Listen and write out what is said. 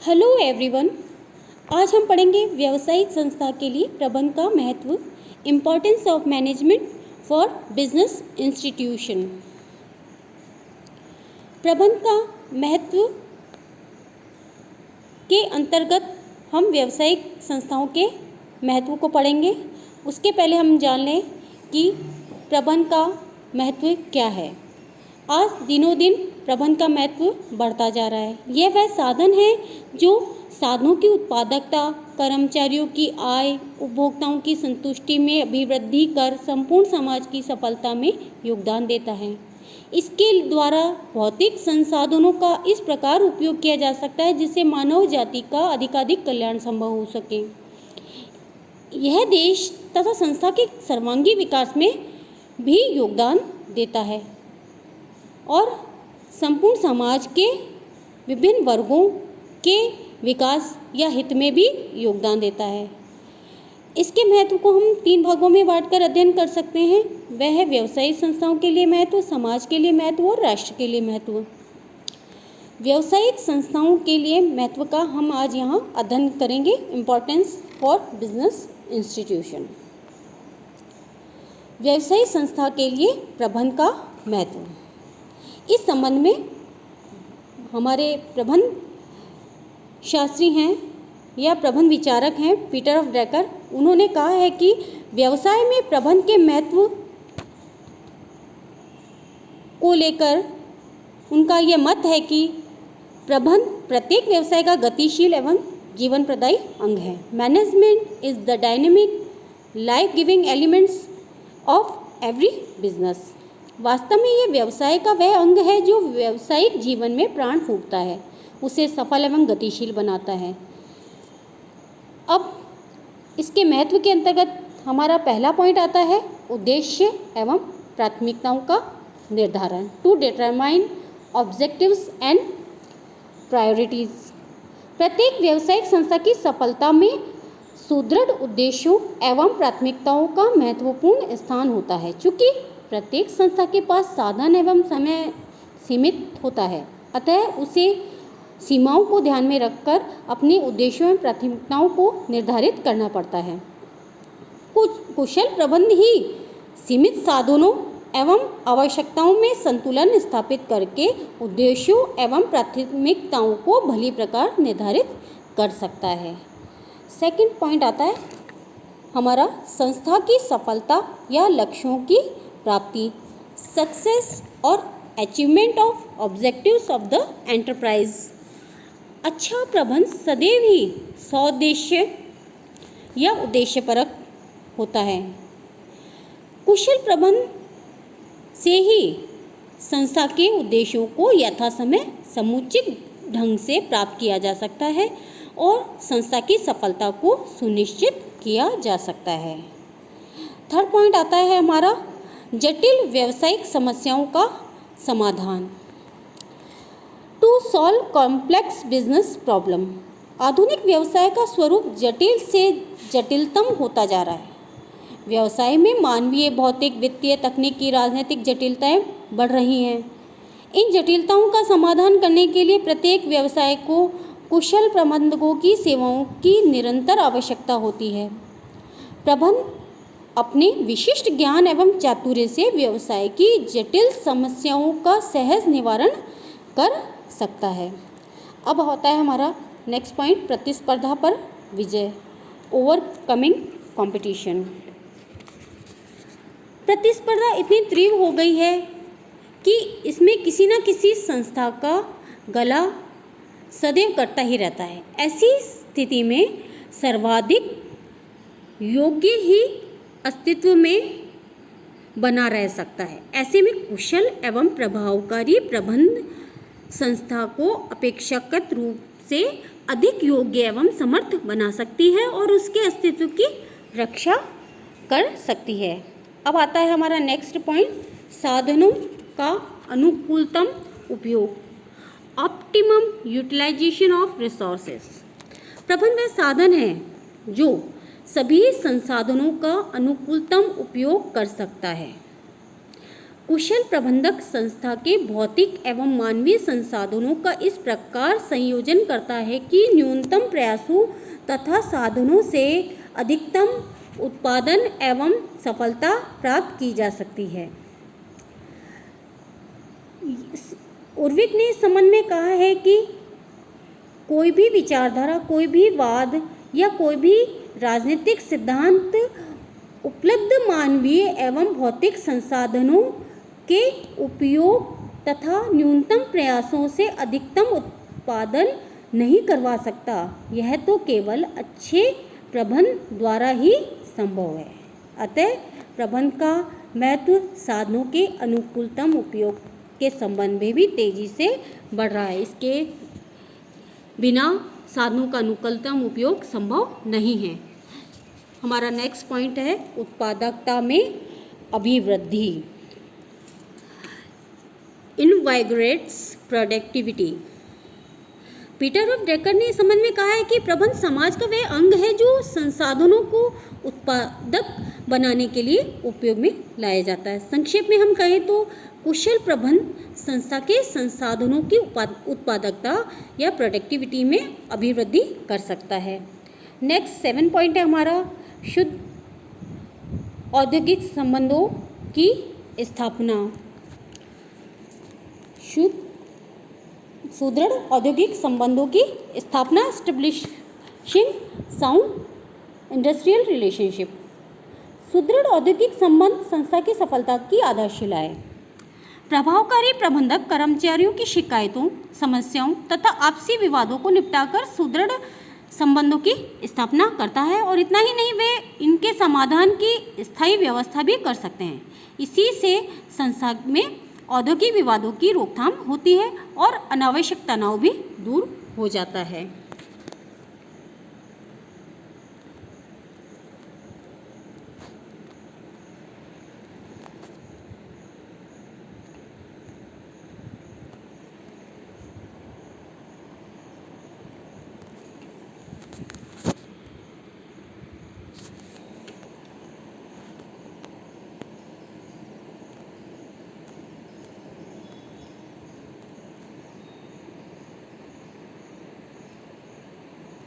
Hello everyone. आज हम पढ़ेंगे व्यावसायिक संस्था के लिए प्रबंध का महत्व, importance of management for business institution. प्रबंध का महत्व के अंतर्गत हम व्यावसायिक संस्थाओं के महत्व को पढ़ेंगे। उसके पहले हम जान लें कि प्रबंध का महत्व क्या है। आज दिनों दिन प्रबंध का महत्व बढ़ता जा रहा है। यह वह साधन है जो साधनों की उत्पादकता, कर्मचारियों की आय, उपभोक्ताओं की संतुष्टि में अभिवृद्धि कर संपूर्ण समाज की सफलता में योगदान देता है। इसके द्वारा भौतिक संसाधनों का इस प्रकार उपयोग किया जा सकता है जिससे मानव जाति का अधिकाधिक कल्याण संभव हो सके। यह देश तथा संस्था के सर्वांगीण विकास में भी योगदान देता है और संपूर्ण समाज के विभिन्न वर्गों के विकास या हित में भी योगदान देता है। इसके महत्व को हम 3 भागों में बांटकर अध्ययन कर सकते हैं। वह है व्यावसायिक संस्थाओं के लिए महत्व, समाज के लिए महत्व और राष्ट्र के लिए महत्व। व्यावसायिक संस्थाओं के लिए महत्व का हम आज यहाँ अध्ययन करेंगे, इम्पोर्टेंस फॉर बिजनेस इंस्टीट्यूशन। व्यावसायिक संस्था के लिए प्रबंध का महत्व। इस संबंध में हमारे प्रबंध शास्त्री हैं या प्रबंध विचारक हैं पीटर ऑफ ड्रैकर। उन्होंने कहा है कि व्यवसाय में प्रबंध के महत्व को लेकर उनका यह मत है कि प्रबंध प्रत्येक व्यवसाय का गतिशील एवं जीवन प्रदायी अंग है। Management is the dynamic life giving elements of every business. वास्तव में ये व्यवसाय का वह अंग है जो व्यावसायिक जीवन में प्राण फूंकता है, उसे सफल एवं गतिशील बनाता है। अब इसके महत्व के अंतर्गत हमारा पहला पॉइंट आता है उद्देश्य एवं प्राथमिकताओं का निर्धारण, to determine objectives and priorities. प्रत्येक व्यावसायिक संस्था की सफलता में सुदृढ़ उद्देश्यों एवं प्राथमिकताओं का महत्वपूर्ण स्थान होता है। चूँकि प्रत्येक संस्था के पास साधन एवं समय सीमित होता है, अतः उसे सीमाओं को ध्यान में रखकर अपने उद्देश्यों एवं प्राथमिकताओं को निर्धारित करना पड़ता है। कुशल प्रबंध ही सीमित साधनों एवं आवश्यकताओं में संतुलन स्थापित करके उद्देश्यों एवं प्राथमिकताओं को भली प्रकार निर्धारित कर सकता है। सेकंड पॉइंट आता है हमारा संस्था की सफलता या लक्ष्यों की प्राप्ति, सक्सेस और achievement of objectives of the enterprise. अच्छा प्रबंध सदैव ही सौद्देश्य या उद्देश्यपरक होता है। कुशल प्रबंध से ही संस्था के उद्देश्यों को यथासमय समुचित ढंग से प्राप्त किया जा सकता है और संस्था की सफलता को सुनिश्चित किया जा सकता है। थर्ड पॉइंट आता है हमारा जटिल व्यावसायिक समस्याओं का समाधान, to solve complex business problem. आधुनिक व्यवसाय का स्वरूप जटिल से जटिलतम होता जा रहा है। व्यवसाय में मानवीय, भौतिक, वित्तीय, तकनीकी, राजनीतिक जटिलताएं बढ़ रही हैं। इन जटिलताओं का समाधान करने के लिए प्रत्येक व्यवसाय को कुशल प्रबंधकों की सेवाओं की निरंतर आवश्यकता होती है। प्रबंध अपने विशिष्ट ज्ञान एवं चातुर्य से व्यवसाय की जटिल समस्याओं का सहज निवारण कर सकता है। अब होता है हमारा नेक्स्ट पॉइंट प्रतिस्पर्धा पर विजय, ओवरकमिंग कंपटीशन। प्रतिस्पर्धा इतनी तीव्र हो गई है कि इसमें किसी न किसी संस्था का गला सदैव कटता ही रहता है। ऐसी स्थिति में सर्वाधिक योग्य ही अस्तित्व में बना रह सकता है। ऐसे में कुशल एवं प्रभावकारी प्रबंध संस्था को अपेक्षाकृत रूप से अधिक योग्य एवं समर्थ बना सकती है और उसके अस्तित्व की रक्षा कर सकती है। अब आता है हमारा नेक्स्ट पॉइंट साधनों का अनुकूलतम उपयोग, ऑप्टिमम यूटिलाइजेशन ऑफ रिसोर्सेज। प्रबंध वह साधन है जो सभी संसाधनों का अनुकूलतम उपयोग कर सकता है। कुशल प्रबंधक संस्था के भौतिक एवं मानवीय संसाधनों का इस प्रकार संयोजन करता है कि न्यूनतम प्रयासों तथा साधनों से अधिकतम उत्पादन एवं सफलता प्राप्त की जा सकती है। उर्विक ने इस संबंध में कहा है कि कोई भी विचारधारा, कोई भी वाद या कोई भी राजनीतिक सिद्धांत उपलब्ध मानवीय एवं भौतिक संसाधनों के उपयोग तथा न्यूनतम प्रयासों से अधिकतम उत्पादन नहीं करवा सकता। यह तो केवल अच्छे प्रबंधन द्वारा ही संभव है। अतः प्रबंधन का महत्व साधनों के अनुकूलतम उपयोग के संबंध में भी तेजी से बढ़ रहा है। इसके बिना साधनों का अनुकूलतम उपयोग संभव नहीं है। हमारा नेक्स्ट पॉइंट है उत्पादकता में अभिवृद्धि। इनवाइगरेट्स प्रोडक्टिविटी। पीटर ऑफ ड्रकर ने इस संबंध में कहा है कि प्रबंधन समाज का वह अंग है जो संसाधनों को उत्पादक बनाने के लिए उपयोग में लाया जाता है। संक्षेप में हम कहें तो कुशल प्रबंधन संस्था के संसाधनों की उत्पादकता या प्रोडक्टिविटी में अभिवृद्धि कर सकता है। नेक्स्ट 7 पॉइंट है हमारा शुद्ध औद्योगिक संबंधों की स्थापना। सुदृढ़ औद्योगिक संबंधों की स्थापना, एस्टेब्लिशिंग साउंड इंडस्ट्रियल रिलेशनशिप। सुदृढ़ औद्योगिक संबंध संस्था की सफलता की आधारशिला है। प्रभावकारी प्रबंधक कर्मचारियों की शिकायतों, समस्याओं तथा आपसी विवादों को निपटाकर सुदृढ़ संबंधों की स्थापना करता है और इतना ही नहीं, वे इनके समाधान की स्थायी व्यवस्था भी कर सकते हैं। इसी से संस्था में औद्योगिक विवादों की रोकथाम होती है और अनावश्यक तनाव भी दूर हो जाता है।